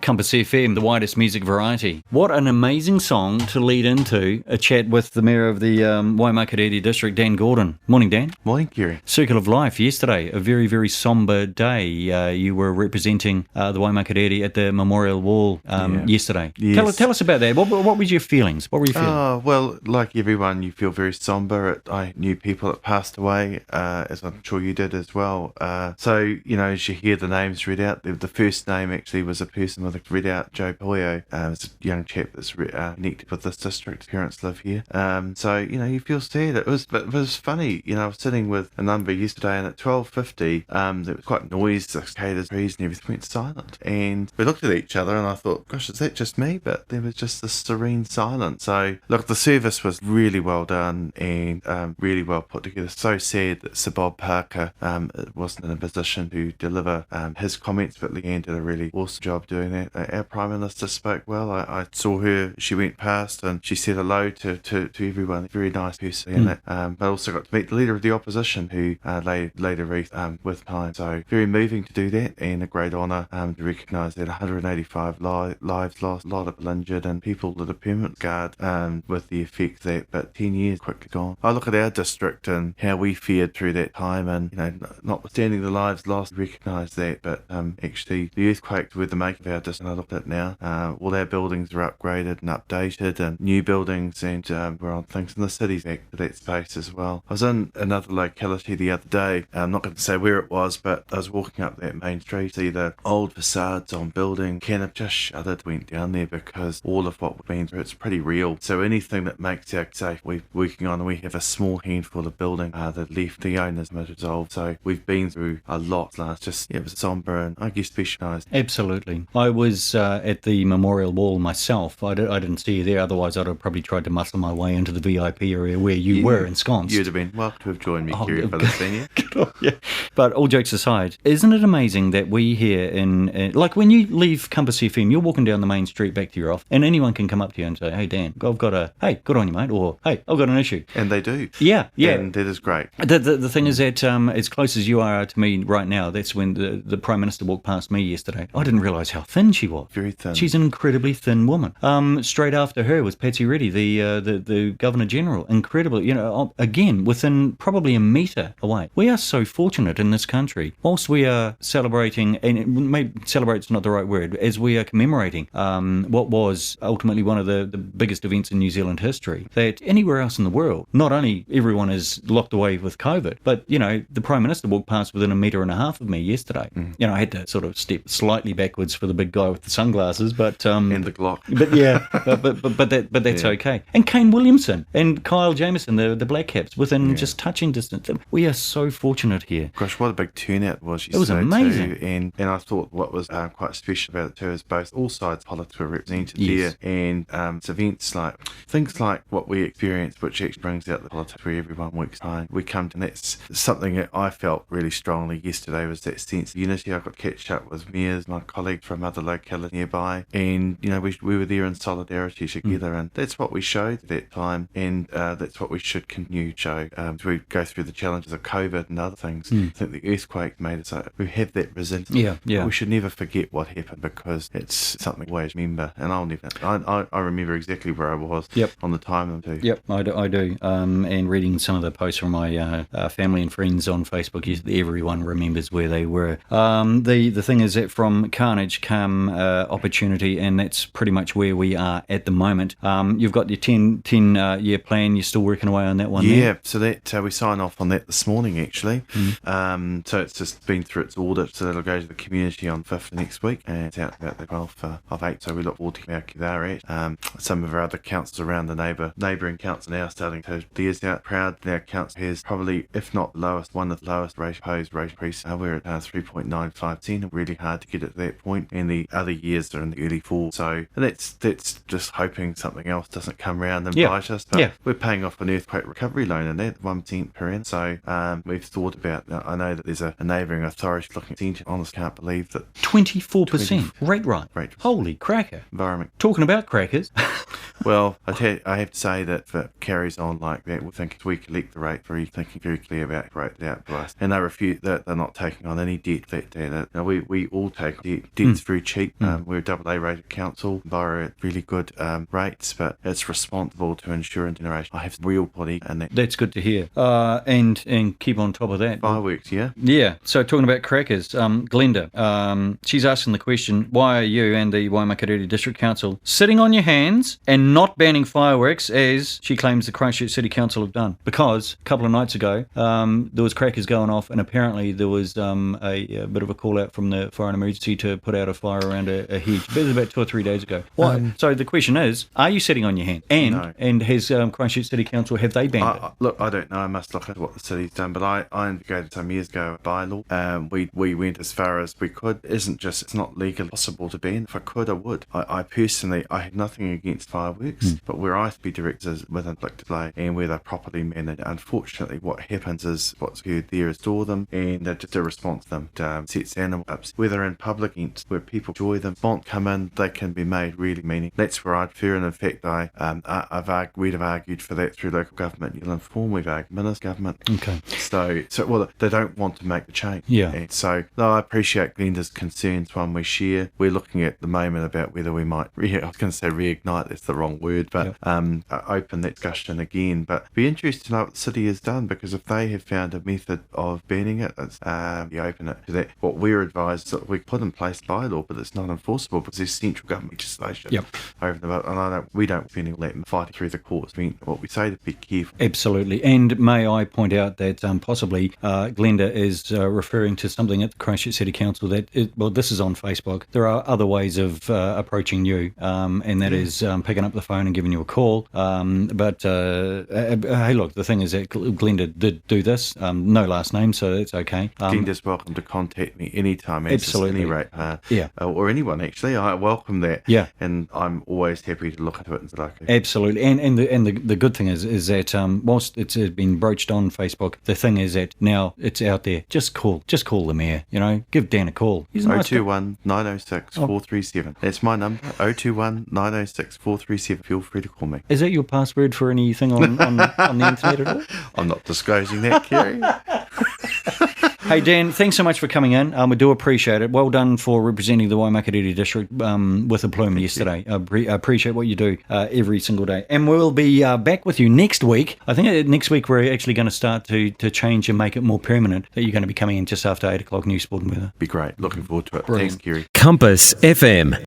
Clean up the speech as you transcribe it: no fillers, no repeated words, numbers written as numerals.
Compass FM, the widest music variety. What an amazing song to lead into a chat with the Mayor of the Waimakariri District, Dan Gordon. Morning, Dan. Morning, Gary. Circle of Life yesterday, a very, very sombre day. You were representing the Waimakariri at the Memorial Wall yesterday. Yes. Tell us about that. What were your feelings? What were you feeling? Well, like everyone, you feel very sombre. I knew people that passed away, as I'm sure you did as well. So, as you hear the names read out, the first name actually was a person with a read out, Joe Poyo. It's a young chap that's connected with this district. His parents live here. So, you feel sad. It was funny. I was sitting with a number yesterday, and at 12:50, there was quite noise, cicadas, trees, and everything went silent. And we looked at each other, and I thought, gosh, is that just me? But there was just this serene silence. So, look, the service was really well done and really well put together. So sad that Sir Bob Parker wasn't in a position to deliver his comments, but Leanne did a really awesome job doing that. Our Prime Minister spoke well. I saw her, she went past and she said hello to everyone. Very nice person. But also got to meet the Leader of the Opposition who laid a wreath with time. So very moving to do that, and a great honour to recognise that 185 lives lost, a lot of injured, and people that are permanent scarred with the effect that, but 10 years quickly gone. I look at our district and how we fared through that time, and notwithstanding the lives lost, recognise that, but actually the earthquakes were the make of our district. And I look at it now, all our buildings are upgraded and updated, and new buildings, and we're on things in the cities back to that space as well. I was in another locality the other day. I'm not going to say where it was, but I was walking up that main street, see the old facades on building, Canop just shuddered, went down there, because all of what we've been through, it's pretty real. So anything that makes our safe, we're working on, and we have a small handful of building that left, the owners must resolve. So we've been through a lot last, it was sombre and I guess specialised. Absolutely. I was at the Memorial Wall myself. I didn't see you there, otherwise I'd have probably tried to muscle my way into the VIP area where you were ensconced. You'd have been welcome to have joined me, Kiri, for the senior. Yeah. But all jokes aside, isn't it amazing that we here in like when you leave Compass FM, you're walking down the main street back to your office, and anyone can come up to you and say, hey Dan, hey, good on you mate, or hey, I've got an issue. And they do. Yeah. And that is great. The thing is that as close as you are to me right now, that's when the Prime Minister walked past me yesterday. I didn't realise how thin she was. Very thin. She's an incredibly thin woman. Straight after her was Patsy Reddy, the Governor General. Incredible, again, within probably a metre away. We are so fortunate in this country. Whilst we are celebrating, and maybe celebrate's not the right word, as we are commemorating what was ultimately one of the biggest events in New Zealand history, that anywhere else in the world, not only everyone is locked away with COVID, but, the Prime Minister walked past within a metre and a half of me yesterday. I had to sort of step slightly backwards for the big guy with the sunglasses, but... and the Glock. But yeah, but that's okay. And Kane Williamson and Kyle Jameson, the Black Caps, within just touching distance. We are so fortunate here. Gosh, what a big turnout it was. It was amazing. Too. And I thought what was quite special about it too is all sides of politics were represented yes. there. And it's events like, things like what we experienced, which actually brings out the politics where everyone works hard. We come to, and that's something that I felt really strongly yesterday, was that sense of unity. I got catch up with mayors, my colleague from other localities nearby, and we were there in solidarity together, and that's what we showed at that time, and that's what we should continue to show as we go through the challenges of COVID and other things. I think the earthquake made us we have that resilience. Yeah. We should never forget what happened, because it's something we always remember, and I'll never. I remember exactly where I was on the time too. Yep, I do. And reading some of the posts from my family and friends on Facebook, everyone remembers where they were. The thing is that from carnage come opportunity, and that's pretty much where we are at the moment. You've got your 10-year plan. You're still working away on that one. Yeah, so that we sign off on that this morning actually. So it's just been through its audit, so that'll go to the community on 5th next week, and it's out about the 12th of 8. So we look forward to where they're at. Some of our other councils around the neighbouring councils now starting to theirs out. Proud that our council has probably, if not lowest, one of the lowest rate increase. We're at 3.95%. Really hard to get at that point, and the other years are in the early 4. So that's just hoping something else doesn't come around and bite us. But we're paying off an earthquake recovery loan in that 1% per annum. So we've thought about. I know that there's a neighbouring authority looking at it. Honestly, can't believe that 24% rate rise. Holy cracker! Environment. Talking about crackers. Well, I have to say that if it carries on like that, we'll think if we collect the rate, we're thinking very clear about it rate out to us, and they refute that they're not taking on any debt. We all take debt. Debt's very cheap. cheap. We're a AA rated council, borrow at really good rates, but it's responsible to ensure and generation. I have real body and That's good to hear. And keep on top of that. fireworks, yeah. Yeah. So talking about crackers, Glenda, she's asking the question: why are you and the Waimakariri District Council sitting on your hands and not banning fireworks, as she claims the Christchurch City Council have done? Because a couple of nights ago, there was crackers going off, and apparently there was a bit of a call out from the fire and emergency to put out a fire around a hedge. It was about 2 or 3 days ago. So the question is: are you sitting on your hand? And has Christchurch City Council, have they banned it? Look, I don't know. I must look at what the city's done, but I indicated some years ago a bylaw. We went as far as we could. It's not legally possible to ban. If I could, I would. I personally, I have nothing against fireworks, but where I be directors with inflicted display and where they're properly managed, unfortunately, what happens is what's good there is store them and just a response to them sets animals up. Whether in public events where people enjoy them, won't come in, they can be made really meaningful. That's where I'd fear, and in fact, we'd have argued for that through local government. You'll inform we've argued minister government. Okay. So well, they don't want to make the change. Yeah. And so, no, I appreciate Glenda's concerns. One we share. We're looking at the moment about whether we might. I was going to say reignite. That's the wrong word, but open that discussion again. But be interested to know what the city has done, because if they have found a method of banning it, it's we open it to that. What we're advised that we put in place bylaw, but it's not enforceable because there's central government legislation over the vote, and we don't spend all that fighting through the courts. I mean, what we say to be careful. Absolutely. And may I point out that possibly Glenda is referring to something at the Christchurch City Council this is on Facebook. There are other ways of approaching you, and that is picking up the phone and giving you a call. But hey, look, the thing is that Glenda did do this. No last name, so that's okay. Glenda's welcome to contact me anytime. Absolutely. At any rate, or anyone actually. I welcome that. Yeah. And I'm always happy to look into it and say, okay. Absolutely. And the good thing is that whilst it's been broached on Facebook, the thing is that now it's out there. Just call the mayor. Give Dan a call. He's nice. 021 906 437. That's my number. 021 906 437. Feel free to call me. Is that your password for anything on the internet at all? I'm not disclosing that, Kerry. Hey, Dan, thanks so much for coming in. We do appreciate it. Well done for representing the Waimakariri District with a plume yesterday. I appreciate what you do every single day. And we'll be back with you next week. I think next week we're actually going to start to change and make it more permanent, that you're going to be coming in just after 8 o'clock News Sport and Weather. Be great. Looking forward to it. Brilliant. Thanks, Kerry. Compass FM.